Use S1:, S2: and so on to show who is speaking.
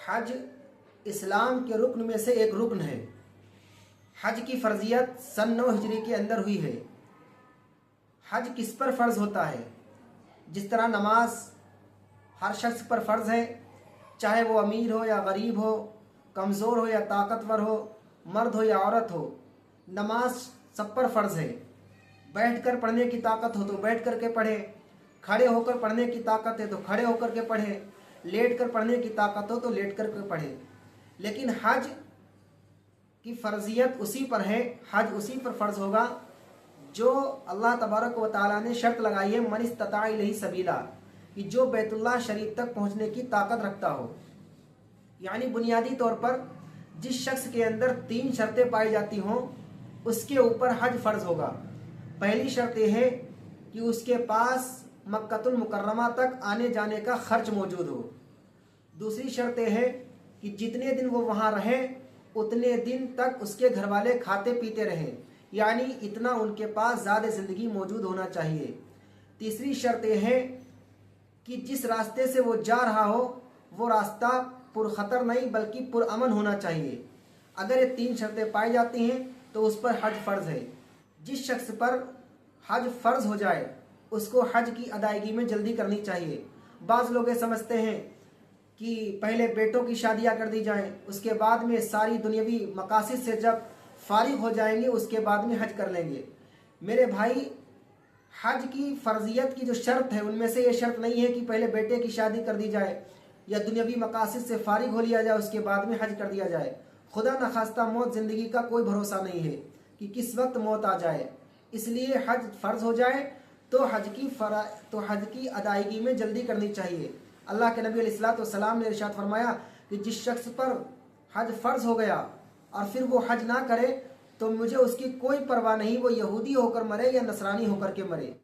S1: हज इस्लाम के रुकन में से एक रुकन है। हज की फ़र्जियत सन 9 हिजरी के अंदर हुई है। हज किस पर फ़र्ज़ होता है? जिस तरह नमाज हर शख्स पर फ़र्ज़ है, चाहे वो अमीर हो या गरीब हो, कमज़ोर हो या ताकतवर हो, मर्द हो या औरत हो, नमाज सब पर फ़र्ज़ है। बैठ कर पढ़ने की ताकत हो तो बैठ कर के पढ़े, खड़े होकर पढ़ने की ताकत है तो खड़े होकर के पढ़े, लेट कर पढ़ने की ताकत हो तो लेट कर के पढ़े। लेकिन हज की फ़र्जियत उसी पर है, हज उसी पर फ़र्ज़ होगा जो अल्लाह तबारक व तआला ने शर्त लगाई है, मन इस्तता इलैहि सबीला, कि जो बैतुल्लाह शरीफ तक पहुँचने की ताकत रखता हो। यानी बुनियादी तौर पर जिस शख्स के अंदर 3 शर्तें पाई जाती हों उसके ऊपर हज फ़र्ज़ होगा। पहली शर्त यह है कि उसके पास मक्कतुल मुकर्रमा तक आने जाने का खर्च मौजूद हो। दूसरी शर्त यह है कि जितने दिन वो वहाँ रहे उतने दिन तक उसके घर वाले खाते पीते रहें, यानी इतना उनके पास ज़्यादा ज़िंदगी मौजूद होना चाहिए। तीसरी शर्त यह है कि जिस रास्ते से वो जा रहा हो वो रास्ता पुरखतर नहीं बल्कि पुरअमन होना चाहिए। अगर ये 3 शर्तें पाई जाती हैं तो उस पर हज फ़र्ज़ है। जिस शख्स पर हज फ़र्ज़ हो जाए उसको हज की अदायगी में जल्दी करनी चाहिए। बाज़ लोग ये समझते हैं कि पहले बेटों की शादियां कर दी जाएं, उसके बाद में सारी दुनियावी मकासद से जब फारिग हो जाएंगे उसके बाद में हज कर लेंगे। मेरे भाई, हज की फ़र्जियत की जो शर्त है उनमें से ये शर्त नहीं है कि पहले बेटे की शादी कर दी जाए या दुनियावी मकासद से फारिग हो लिया जाए उसके बाद में हज कर दिया जाए। खुदा न खास्ता मौत ज़िंदगी का कोई भरोसा नहीं है कि किस वक्त मौत आ जाए, इसलिए हज फ़र्ज़ हो जाए तो हज की अदायगी में जल्दी करनी चाहिए। अल्लाह के नबी अलैहिस्सलाम ने इरशाद फरमाया कि जिस शख्स पर हज फ़र्ज़ हो गया और फिर वो हज ना करे तो मुझे उसकी कोई परवाह नहीं, वो यहूदी होकर मरे या नसरानी होकर के मरे।